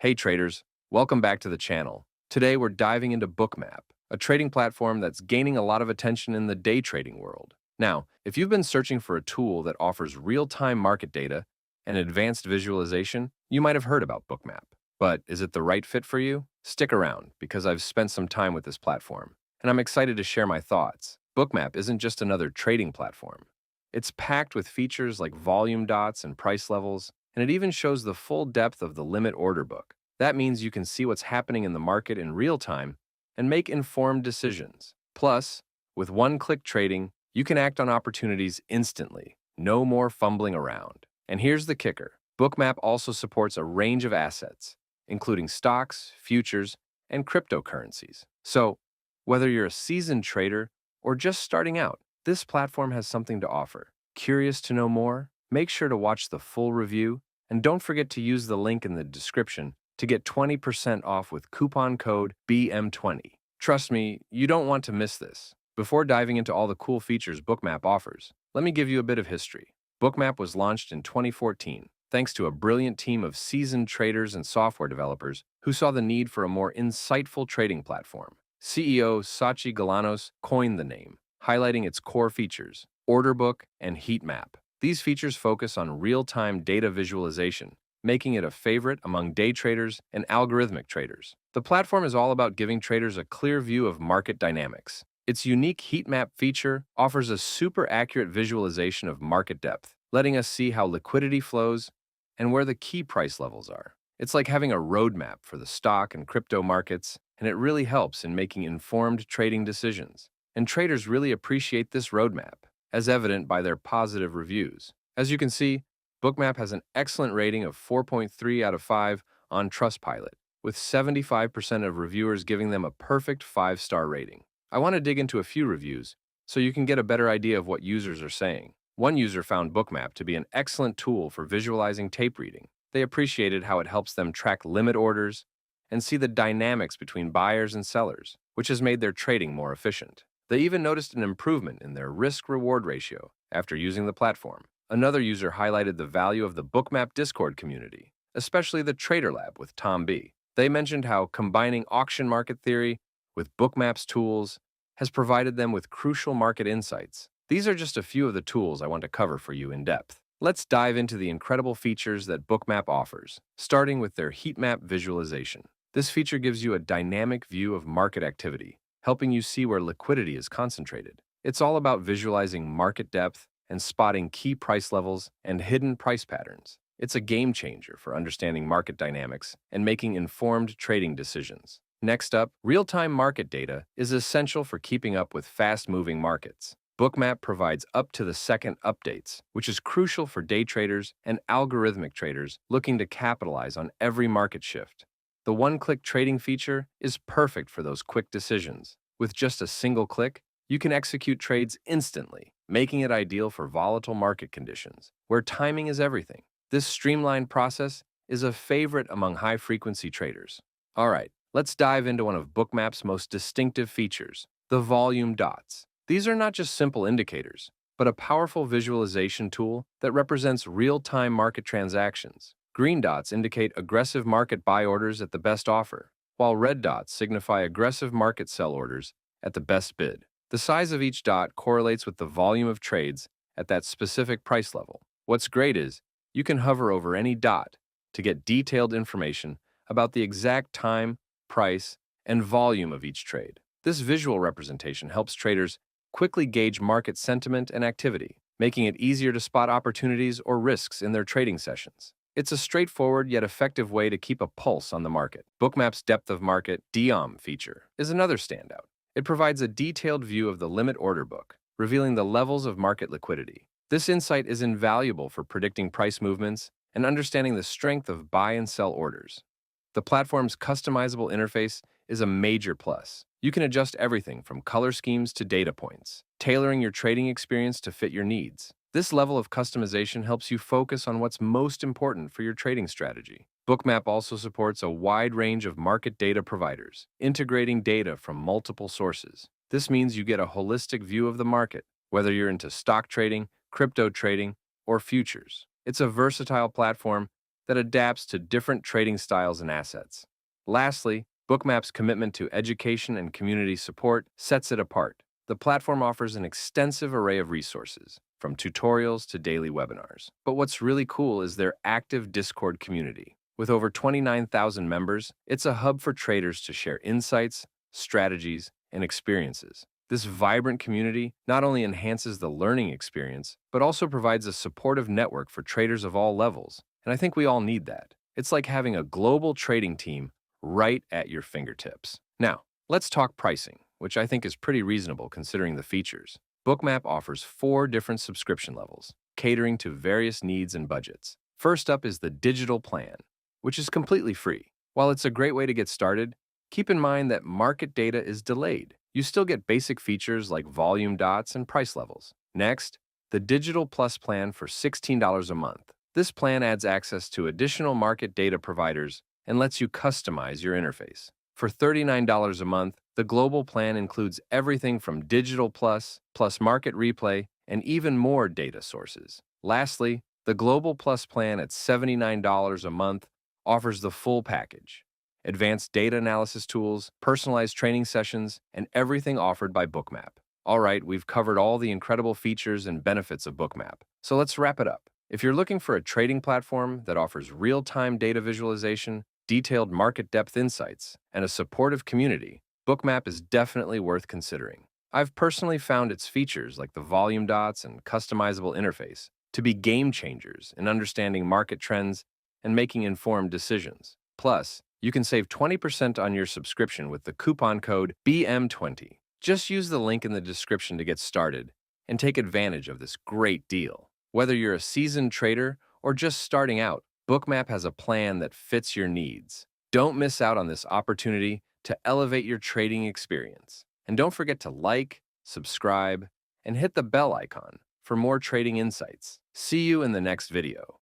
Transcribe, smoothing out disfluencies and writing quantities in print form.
Hey traders, welcome back to the channel. Today we're diving into Bookmap, a trading platform that's gaining a lot of attention in the day trading world. Now, if you've been searching for a tool that offers real-time market data and advanced visualization, you might have heard about Bookmap. But is it the right fit for you? Stick around, because I've spent some time with this platform, and I'm excited to share my thoughts. Bookmap isn't just another trading platform. It's packed with features like volume dots and price levels, and it even shows the full depth of the limit order book. That means you can see what's happening in the market in real time and make informed decisions. Plus, with one-click trading, you can act on opportunities instantly. No more fumbling around. And here's the kicker. Bookmap also supports a range of assets, including stocks, futures, and cryptocurrencies. So, whether you're a seasoned trader or just starting out, this platform has something to offer. Curious to know more? Make sure to watch the full review, and don't forget to use the link in the description to get 20% off with coupon code BM20. Trust me, you don't want to miss this. Before diving into all the cool features Bookmap offers, let me give you a bit of history. Bookmap was launched in 2014, thanks to a brilliant team of seasoned traders and software developers who saw the need for a more insightful trading platform. CEO Sachi Galanos coined the name, highlighting its core features, order book and heat map. These features focus on real-time data visualization, making it a favorite among day traders and algorithmic traders. The platform is all about giving traders a clear view of market dynamics. Its unique heat map feature offers a super accurate visualization of market depth, letting us see how liquidity flows and where the key price levels are. It's like having a roadmap for the stock and crypto markets, and it really helps in making informed trading decisions. And traders really appreciate this roadmap, as evident by their positive reviews. As you can see, Bookmap has an excellent rating of 4.3 out of 5 on Trustpilot, with 75% of reviewers giving them a perfect 5-star rating. I want to dig into a few reviews so you can get a better idea of what users are saying. One user found Bookmap to be an excellent tool for visualizing tape reading. They appreciated how it helps them track limit orders and see the dynamics between buyers and sellers, which has made their trading more efficient. They even noticed an improvement in their risk-reward ratio after using the platform. Another user highlighted the value of the Bookmap Discord community, especially the Trader Lab with Tom B. They mentioned how combining auction market theory with Bookmap's tools has provided them with crucial market insights. These are just a few of the tools I want to cover for you in depth. Let's dive into the incredible features that Bookmap offers, starting with their Heatmap Visualization. This feature gives you a dynamic view of market activity, helping you see where liquidity is concentrated. It's all about visualizing market depth and spotting key price levels and hidden price patterns. It's a game changer for understanding market dynamics and making informed trading decisions. Next up, real-time market data is essential for keeping up with fast-moving markets. Bookmap provides up-to-the-second updates, which is crucial for day traders and algorithmic traders looking to capitalize on every market shift. The one-click trading feature is perfect for those quick decisions. With just a single click, you can execute trades instantly, making it ideal for volatile market conditions, where timing is everything. This streamlined process is a favorite among high-frequency traders. All right, let's dive into one of Bookmap's most distinctive features, the volume dots. These are not just simple indicators, but a powerful visualization tool that represents real-time market transactions. Green dots indicate aggressive market buy orders at the best offer, while red dots signify aggressive market sell orders at the best bid. The size of each dot correlates with the volume of trades at that specific price level. What's great is you can hover over any dot to get detailed information about the exact time, price, and volume of each trade. This visual representation helps traders quickly gauge market sentiment and activity, making it easier to spot opportunities or risks in their trading sessions. It's a straightforward yet effective way to keep a pulse on the market. Bookmap's Depth of Market (DOM) feature is another standout. It provides a detailed view of the limit order book, revealing the levels of market liquidity. This insight is invaluable for predicting price movements and understanding the strength of buy and sell orders. The platform's customizable interface is a major plus. You can adjust everything from color schemes to data points, tailoring your trading experience to fit your needs. This level of customization helps you focus on what's most important for your trading strategy. Bookmap also supports a wide range of market data providers, integrating data from multiple sources. This means you get a holistic view of the market, whether you're into stock trading, crypto trading, or futures. It's a versatile platform that adapts to different trading styles and assets. Lastly, Bookmap's commitment to education and community support sets it apart. The platform offers an extensive array of resources, from tutorials to daily webinars. But what's really cool is their active Discord community. With over 29,000 members, it's a hub for traders to share insights, strategies, and experiences. This vibrant community not only enhances the learning experience, but also provides a supportive network for traders of all levels. And I think we all need that. It's like having a global trading team right at your fingertips. Now, let's talk pricing, which I think is pretty reasonable considering the features. Bookmap offers 4 different subscription levels, catering to various needs and budgets. First up is the digital plan, which is completely free. While it's a great way to get started, keep in mind that market data is delayed. You still get basic features like volume dots and price levels. Next, the Digital Plus plan for $16 a month. This plan adds access to additional market data providers and lets you customize your interface. For $39 a month, the global plan includes everything from Digital Plus, plus Market Replay, and even more data sources. Lastly, the Global Plus plan at $79 a month offers the full package: advanced data analysis tools, personalized training sessions, and everything offered by Bookmap. All right, we've covered all the incredible features and benefits of Bookmap, so let's wrap it up. If you're looking for a trading platform that offers real-time data visualization, detailed market depth insights, and a supportive community, Bookmap is definitely worth considering. I've personally found its features like the volume dots and customizable interface to be game changers in understanding market trends and making informed decisions. Plus, you can save 20% on your subscription with the coupon code BM20. Just use the link in the description to get started and take advantage of this great deal. Whether you're a seasoned trader or just starting out, Bookmap has a plan that fits your needs. Don't miss out on this opportunity to elevate your trading experience. And don't forget to like, subscribe, and hit the bell icon for more trading insights. See you in the next video.